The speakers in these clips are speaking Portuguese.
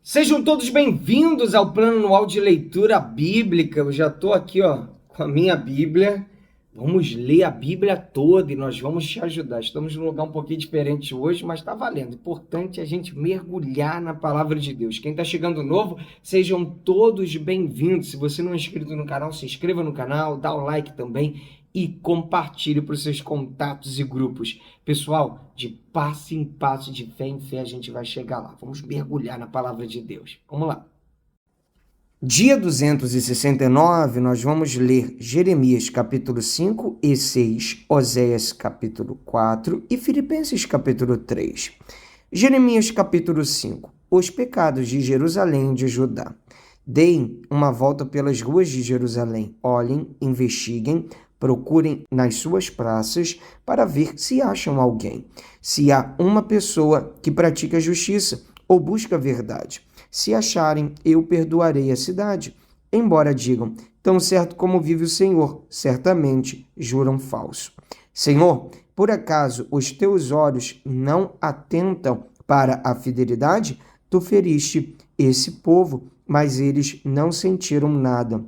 Sejam todos bem-vindos ao Plano Anual de Leitura Bíblica. Eu já estou aqui, com a minha Bíblia. Vamos ler a Bíblia toda e nós vamos te ajudar. Estamos num lugar um pouquinho diferente hoje, mas está valendo. Importante a gente mergulhar na Palavra de Deus. Quem está chegando novo, sejam todos bem-vindos. Se você não é inscrito no canal, se inscreva no canal, dá o like também e compartilhe para os seus contatos e grupos. Pessoal, de passo em passo, de fé em fé, a gente vai chegar lá. Vamos mergulhar na Palavra de Deus. Vamos lá. Dia 269, nós vamos ler Jeremias capítulo 5 e 6, Oséias capítulo 4 e Filipenses capítulo 3. Jeremias capítulo 5. Os pecados de Jerusalém e de Judá. Deem uma volta pelas ruas de Jerusalém. Olhem, investiguem, procurem nas suas praças para ver se acham alguém. Se há uma pessoa que pratica justiça ou busca a verdade. Se acharem, eu perdoarei a cidade. Embora digam, tão certo como vive o Senhor, certamente juram falso. Senhor, por acaso os teus olhos não atentam para a fidelidade? Tu feriste esse povo, mas eles não sentiram nada.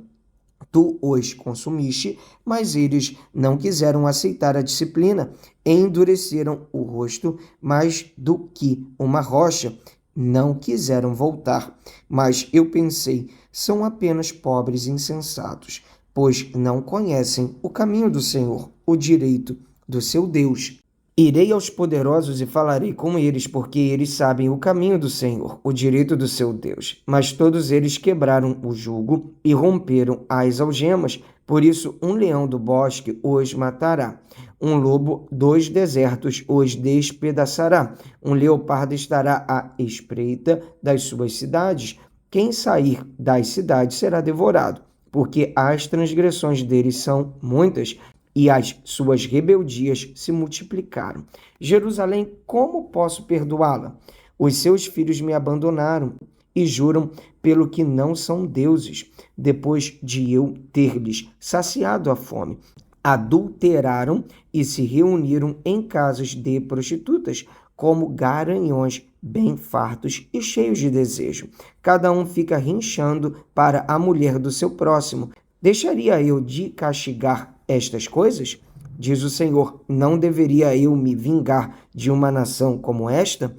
Tu os consumiste, mas eles não quiseram aceitar a disciplina. Endureceram o rosto mais do que uma rocha. Não quiseram voltar, mas eu pensei, são apenas pobres insensatos, pois não conhecem o caminho do Senhor, o direito do seu Deus. Irei aos poderosos e falarei com eles, porque eles sabem o caminho do Senhor, o direito do seu Deus. Mas todos eles quebraram o jugo e romperam as algemas, por isso um leão do bosque os matará. Um lobo dos desertos os despedaçará. Um leopardo estará à espreita das suas cidades. Quem sair das cidades será devorado, porque as transgressões deles são muitas e as suas rebeldias se multiplicaram. Jerusalém, como posso perdoá-la? Os seus filhos me abandonaram e juram pelo que não são deuses, depois de eu ter-lhes saciado a fome. Adulteraram e se reuniram em casas de prostitutas, como garanhões bem fartos e cheios de desejo. Cada um fica rinchando para a mulher do seu próximo. Deixaria eu de castigar estas coisas? Diz o Senhor, não deveria eu me vingar de uma nação como esta?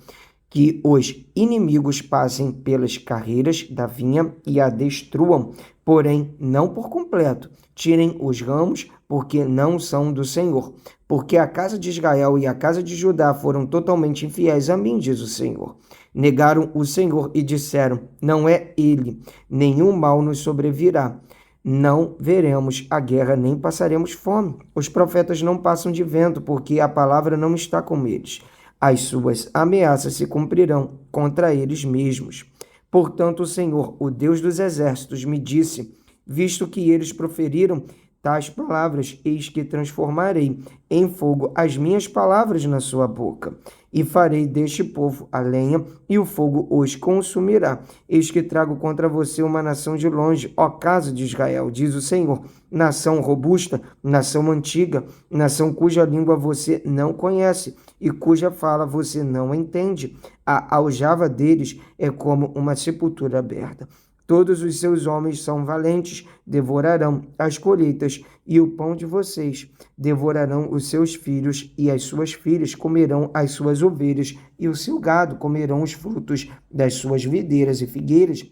Que os inimigos passem pelas carreiras da vinha e a destruam, porém não por completo. Tirem os ramos, porque não são do Senhor. Porque a casa de Israel e a casa de Judá foram totalmente infiéis a mim, diz o Senhor. Negaram o Senhor e disseram, não é ele, nenhum mal nos sobrevirá. Não veremos a guerra nem passaremos fome. Os profetas não passam de vento, porque a palavra não está com eles. As suas ameaças se cumprirão contra eles mesmos. Portanto, o Senhor, o Deus dos exércitos, me disse, visto que eles proferiram tais palavras, eis que transformarei em fogo as minhas palavras na sua boca, e farei deste povo a lenha, e o fogo os consumirá. Eis que trago contra você uma nação de longe, ó casa de Israel, diz o Senhor, nação robusta, nação antiga, nação cuja língua você não conhece, e cuja fala você não entende. A aljava deles é como uma sepultura aberta. Todos os seus homens são valentes, devorarão as colheitas e o pão de vocês. Devorarão os seus filhos e as suas filhas comerão as suas ovelhas e o seu gado comerão os frutos das suas videiras e figueiras.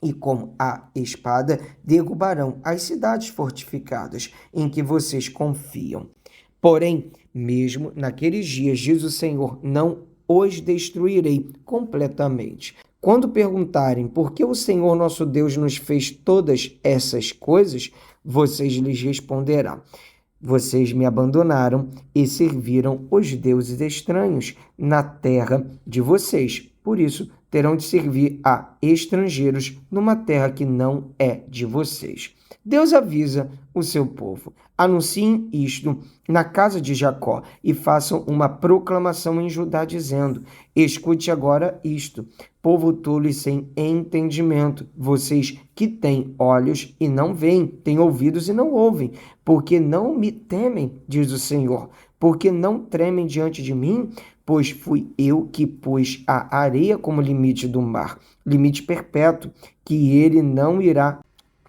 E com a espada derrubarão as cidades fortificadas em que vocês confiam. Porém, mesmo naqueles dias, diz o Senhor, não os destruirei completamente. Quando perguntarem por que o Senhor nosso Deus nos fez todas essas coisas, vocês lhes responderão. Vocês me abandonaram e serviram os deuses estranhos na terra de vocês. Por isso, terão de servir a estrangeiros numa terra que não é de vocês. Deus avisa o seu povo. Anunciem isto na casa de Jacó e façam uma proclamação em Judá dizendo, escute agora isto, povo tolo e sem entendimento, vocês que têm olhos e não veem, têm ouvidos e não ouvem, porque não me temem, diz o Senhor, porque não tremem diante de mim, pois fui eu que pus a areia como limite do mar, limite perpétuo, que ele não irá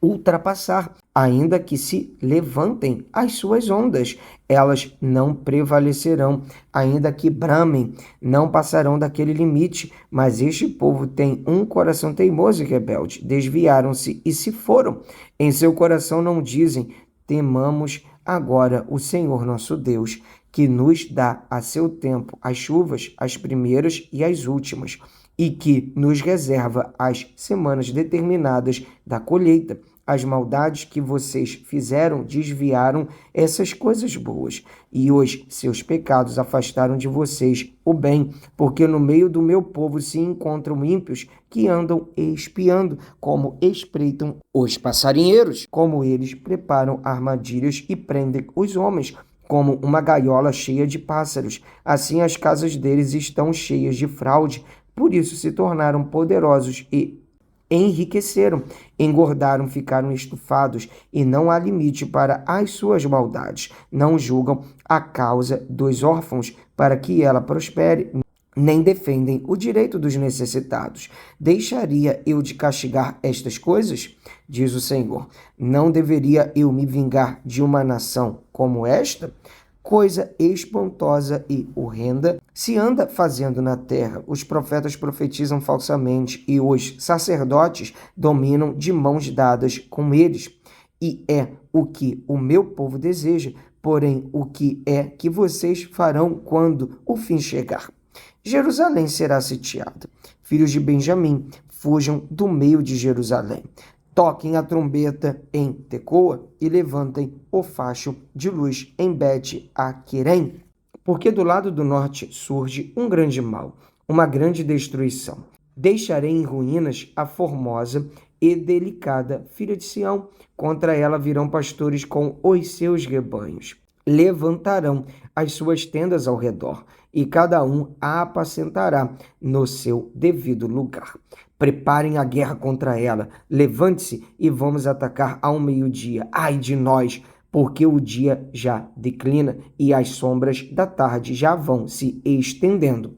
ultrapassar, ainda que se levantem as suas ondas, elas não prevalecerão, ainda que bramem, não passarão daquele limite. Mas este povo tem um coração teimoso e rebelde, desviaram-se e se foram. Em seu coração não dizem: temamos agora o Senhor nosso Deus, que nos dá a seu tempo as chuvas, as primeiras e as últimas, e que nos reserva as semanas determinadas da colheita. As maldades que vocês fizeram desviaram essas coisas boas, e os seus pecados afastaram de vocês o bem, porque no meio do meu povo se encontram ímpios que andam espiando, como espreitam os passarinheiros, como eles preparam armadilhas e prendem os homens, como uma gaiola cheia de pássaros. Assim as casas deles estão cheias de fraude, por isso se tornaram poderosos e enriqueceram, engordaram, ficaram estufados, e não há limite para as suas maldades. Não julgam a causa dos órfãos para que ela prospere, nem defendem o direito dos necessitados. Deixaria eu de castigar estas coisas? Diz o Senhor. Não deveria eu me vingar de uma nação como esta? Coisa espantosa e horrenda se anda fazendo na terra. Os profetas profetizam falsamente e os sacerdotes dominam de mãos dadas com eles. E é o que o meu povo deseja, porém o que é que vocês farão quando o fim chegar? Jerusalém será sitiada. Filhos de Benjamim, fujam do meio de Jerusalém. Toquem a trombeta em Tecoa e levantem o facho de luz em Bet-Aquerem, porque do lado do norte surge um grande mal, uma grande destruição. Deixarei em ruínas a formosa e delicada filha de Sião. Contra ela virão pastores com os seus rebanhos. Levantarão as suas tendas ao redor, e cada um a apacentará no seu devido lugar. Preparem a guerra contra ela, levante-se e vamos atacar ao meio-dia. Ai de nós, porque o dia já declina e as sombras da tarde já vão se estendendo.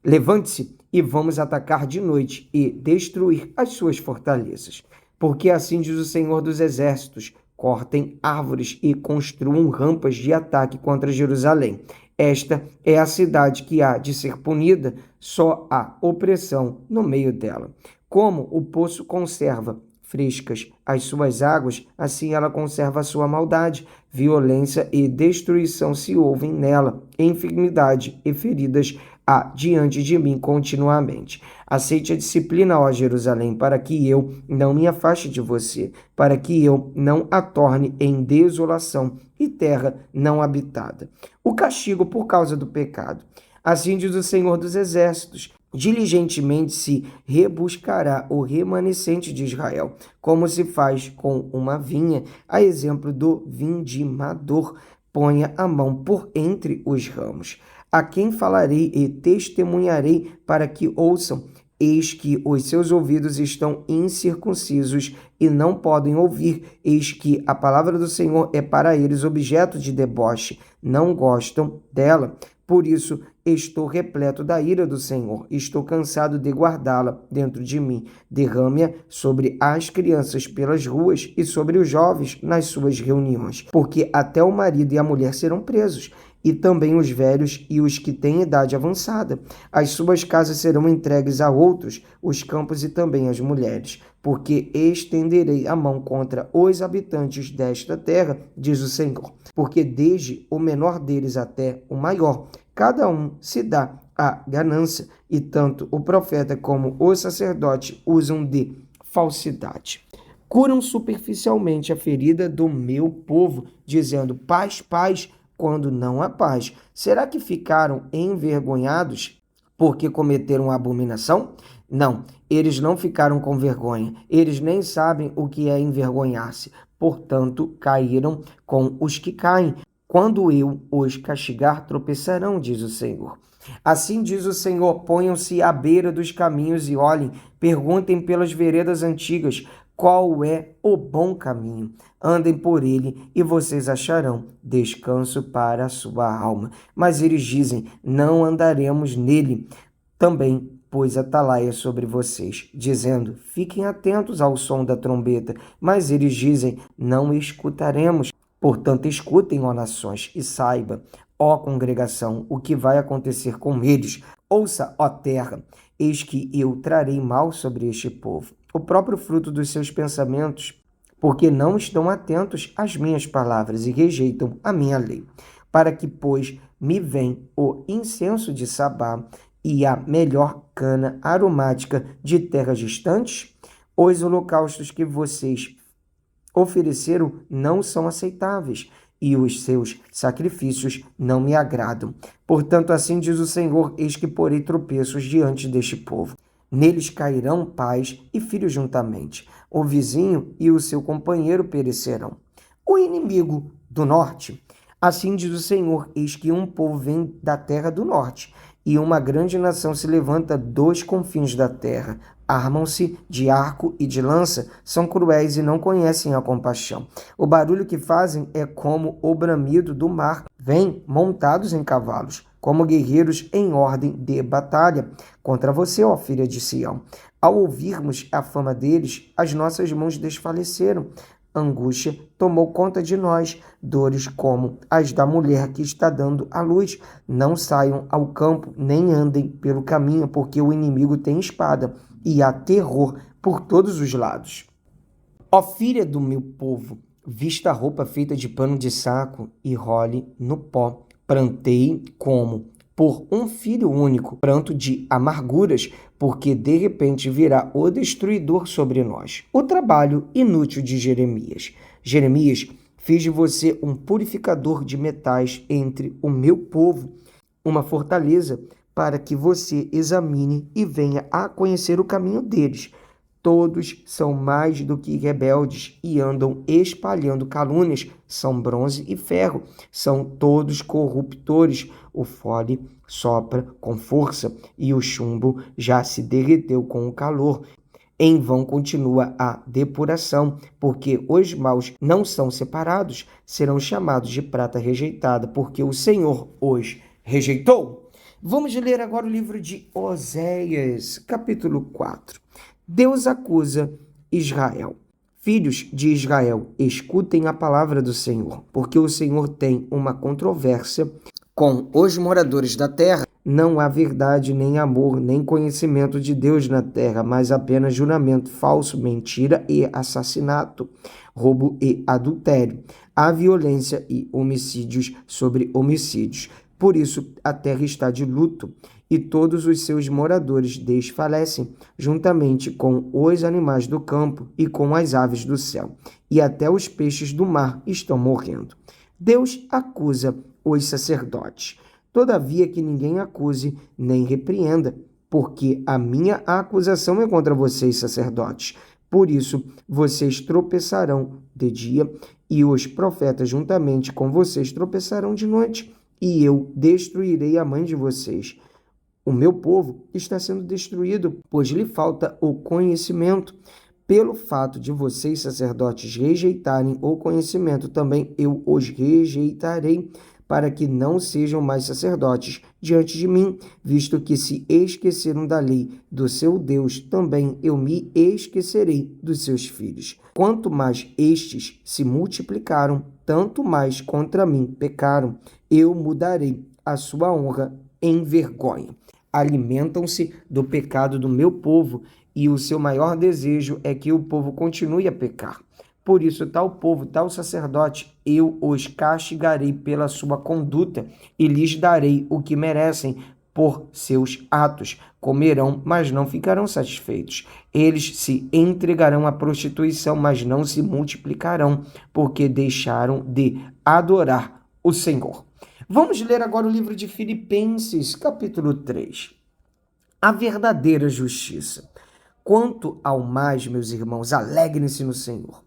Levante-se e vamos atacar de noite e destruir as suas fortalezas. Porque assim diz o Senhor dos Exércitos: cortem árvores e construam rampas de ataque contra Jerusalém. Esta é a cidade que há de ser punida, só há opressão no meio dela. Como o poço conserva frescas as suas águas, assim ela conserva a sua maldade. Violência e destruição se ouvem nela, enfermidade e feridas há diante de mim continuamente. Aceite a disciplina, ó Jerusalém, para que eu não me afaste de você, para que eu não a torne em desolação e terra não habitada. O castigo por causa do pecado. Assim diz o Senhor dos Exércitos: diligentemente se rebuscará o remanescente de Israel, como se faz com uma vinha, a exemplo do vindimador. Ponha a mão por entre os ramos. A quem falarei e testemunharei para que ouçam? Eis que os seus ouvidos estão incircuncisos e não podem ouvir. Eis que a palavra do Senhor é para eles objeto de deboche. Não gostam dela. Por isso estou repleto da ira do Senhor. Estou cansado de guardá-la dentro de mim. Derrame-a sobre as crianças pelas ruas e sobre os jovens nas suas reuniões. Porque até o marido e a mulher serão presos, e também os velhos e os que têm idade avançada. As suas casas serão entregues a outros, os campos e também as mulheres, porque estenderei a mão contra os habitantes desta terra, diz o Senhor. Porque desde o menor deles até o maior, cada um se dá a ganância, e tanto o profeta como o sacerdote usam de falsidade. Curam superficialmente a ferida do meu povo, dizendo paz, paz, quando não há paz. Será que ficaram envergonhados porque cometeram abominação? Não, eles não ficaram com vergonha. Eles nem sabem o que é envergonhar-se. Portanto, caíram com os que caem. Quando eu os castigar, tropeçarão, diz o Senhor. Assim diz o Senhor: ponham-se à beira dos caminhos e olhem, perguntem pelas veredas antigas, qual é o bom caminho. Andem por ele e vocês acharão descanso para a sua alma. Mas eles dizem, não andaremos nele. Também pôs atalaia sobre vocês, dizendo, fiquem atentos ao som da trombeta. Mas eles dizem, não escutaremos. Portanto, escutem, ó nações, e saiba, ó congregação, o que vai acontecer com eles. Ouça, ó terra, eis que eu trarei mal sobre este povo, o próprio fruto dos seus pensamentos, porque não estão atentos às minhas palavras e rejeitam a minha lei. Para que, pois, me vem o incenso de Sabá e a melhor cana aromática de terras distantes? Os holocaustos que vocês ofereceram não são aceitáveis, e os seus sacrifícios não me agradam. Portanto, assim diz o Senhor, eis que porei tropeços diante deste povo. Neles cairão pais e filhos juntamente. O vizinho e o seu companheiro perecerão. O inimigo do norte. Assim diz o Senhor, eis que um povo vem da terra do norte, e uma grande nação se levanta dos confins da terra. Armam-se de arco e de lança, são cruéis e não conhecem a compaixão. O barulho que fazem é como o bramido do mar. Vêm montados em cavalos, como guerreiros em ordem de batalha, contra você, ó filha de Sião. Ao ouvirmos a fama deles, as nossas mãos desfaleceram. Angústia tomou conta de nós, dores como as da mulher que está dando à luz. Não saiam ao campo, nem andem pelo caminho, porque o inimigo tem espada e há terror por todos os lados. Ó filha do meu povo, vista a roupa feita de pano de saco e role no pó. Plantei como por um filho único, pranto de amarguras, porque de repente virá o destruidor sobre nós. O trabalho inútil de Jeremias. Jeremias, fiz de você um purificador de metais entre o meu povo, uma fortaleza para que você examine e venha a conhecer o caminho deles. Todos são mais do que rebeldes e andam espalhando calúnias. São bronze e ferro, são todos corruptores. O fole sopra com força e o chumbo já se derreteu com o calor. Em vão continua a depuração, porque os maus não são separados, serão chamados de prata rejeitada, porque o Senhor os rejeitou. Vamos ler agora o livro de Oséias, capítulo 4. Deus acusa Israel. Filhos de Israel, escutem a palavra do Senhor, porque o Senhor tem uma controvérsia com os moradores da terra. Não há verdade, nem amor, nem conhecimento de Deus na terra, mas apenas juramento falso, mentira e assassinato, roubo e adultério. Há violência e homicídios sobre homicídios. Por isso a terra está de luto, e todos os seus moradores desfalecem, juntamente com os animais do campo e com as aves do céu, e até os peixes do mar estão morrendo. Deus acusa os sacerdotes. Todavia que ninguém acuse nem repreenda, porque a minha acusação é contra vocês, sacerdotes. Por isso vocês tropeçarão de dia, e os profetas juntamente com vocês tropeçarão de noite, e eu destruirei a mãe de vocês. O meu povo está sendo destruído, pois lhe falta o conhecimento. Pelo fato de vocês, sacerdotes, rejeitarem o conhecimento, também eu os rejeitarei, para que não sejam mais sacerdotes diante de mim, visto que se esqueceram da lei do seu Deus, também eu me esquecerei dos seus filhos. Quanto mais estes se multiplicaram, tanto mais contra mim pecaram. Eu mudarei a sua honra em vergonha. Alimentam-se do pecado do meu povo, e o seu maior desejo é que o povo continue a pecar. Por isso, tal povo, tal sacerdote, eu os castigarei pela sua conduta e lhes darei o que merecem por seus atos. Comerão, mas não ficarão satisfeitos. Eles se entregarão à prostituição, mas não se multiplicarão, porque deixaram de adorar o Senhor. Vamos ler agora o livro de Filipenses, capítulo 3. A verdadeira justiça. Quanto ao mais, meus irmãos, alegrem-se no Senhor.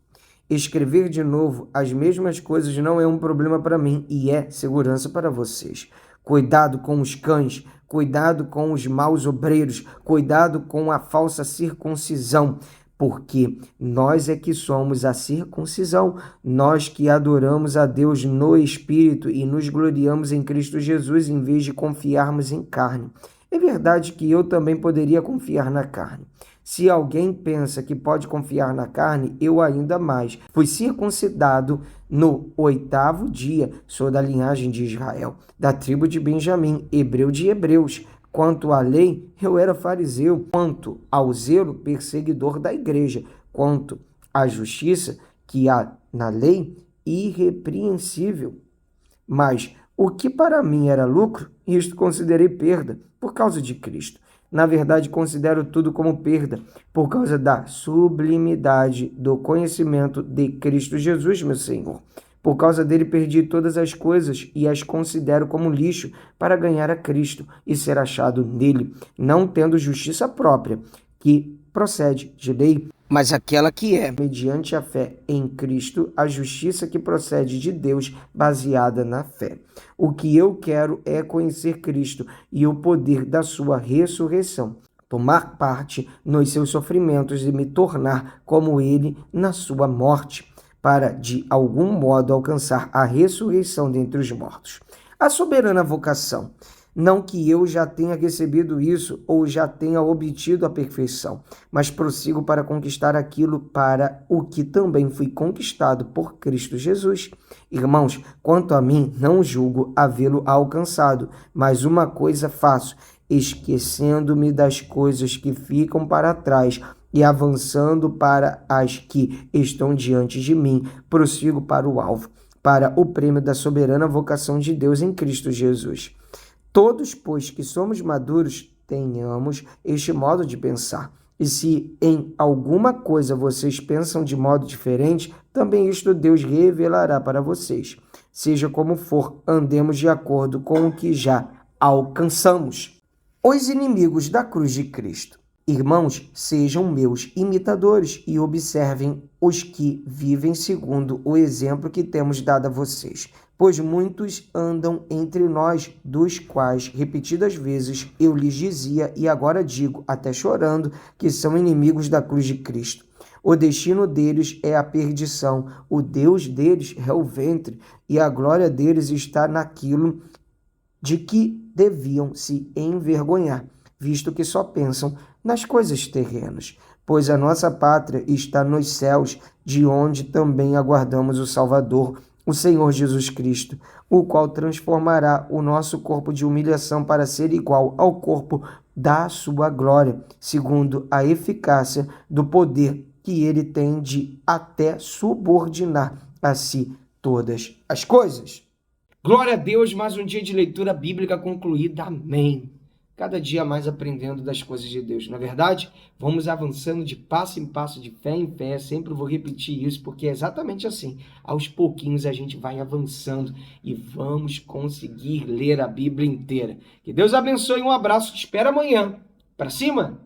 Escrever de novo as mesmas coisas não é um problema para mim e é segurança para vocês. Cuidado com os cães, cuidado com os maus obreiros, cuidado com a falsa circuncisão. porque nós é que somos a circuncisão, nós que adoramos a Deus no Espírito e nos gloriamos em Cristo Jesus em vez de confiarmos em carne. É verdade que eu também poderia confiar na carne. Se alguém pensa que pode confiar na carne, eu ainda mais. Fui circuncidado no 8º dia, sou da linhagem de Israel, da tribo de Benjamim, hebreu de hebreus. Quanto à lei, eu era fariseu. Quanto ao zelo, perseguidor da igreja. Quanto à justiça que há na lei, irrepreensível. Mas o que para mim era lucro, isto considerei perda por causa de Cristo. Na verdade, considero tudo como perda, por causa da sublimidade do conhecimento de Cristo Jesus, meu Senhor. Por causa dele perdi todas as coisas e as considero como lixo para ganhar a Cristo e ser achado nele, não tendo justiça própria, que procede de lei, mas aquela que é, mediante a fé em Cristo, a justiça que procede de Deus, baseada na fé. O que eu quero é conhecer Cristo e o poder da sua ressurreição, tomar parte nos seus sofrimentos e me tornar como ele na sua morte, para, de algum modo, alcançar a ressurreição dentre os mortos. A soberana vocação. Não que eu já tenha recebido isso ou já tenha obtido a perfeição, mas prossigo para conquistar aquilo para o que também fui conquistado por Cristo Jesus. Irmãos, quanto a mim, não julgo havê-lo alcançado, mas uma coisa faço, esquecendo-me das coisas que ficam para trás e avançando para as que estão diante de mim, prossigo para o alvo, para o prêmio da soberana vocação de Deus em Cristo Jesus. Todos, pois, que somos maduros, tenhamos este modo de pensar. E se em alguma coisa vocês pensam de modo diferente, também isto Deus revelará para vocês. Seja como for, andemos de acordo com o que já alcançamos. Os inimigos da cruz de Cristo. Irmãos, sejam meus imitadores e observem os que vivem segundo o exemplo que temos dado a vocês. Pois muitos andam entre nós, dos quais repetidas vezes eu lhes dizia e agora digo, até chorando, que são inimigos da cruz de Cristo. O destino deles é a perdição, o Deus deles é o ventre, e a glória deles está naquilo de que deviam se envergonhar, visto que só pensam nas coisas terrenas. Pois a nossa pátria está nos céus, de onde também aguardamos o Salvador, o Senhor Jesus Cristo, o qual transformará o nosso corpo de humilhação para ser igual ao corpo da sua glória, segundo a eficácia do poder que ele tem de até subordinar a si todas as coisas. Glória a Deus, mais um dia de leitura bíblica concluída. Amém. Cada dia mais aprendendo das coisas de Deus. Na verdade, vamos avançando de passo em passo, de fé em fé. Sempre vou repetir isso, porque é exatamente assim. Aos pouquinhos a gente vai avançando e vamos conseguir ler a Bíblia inteira. Que Deus abençoe, um abraço, te espero amanhã. Para cima!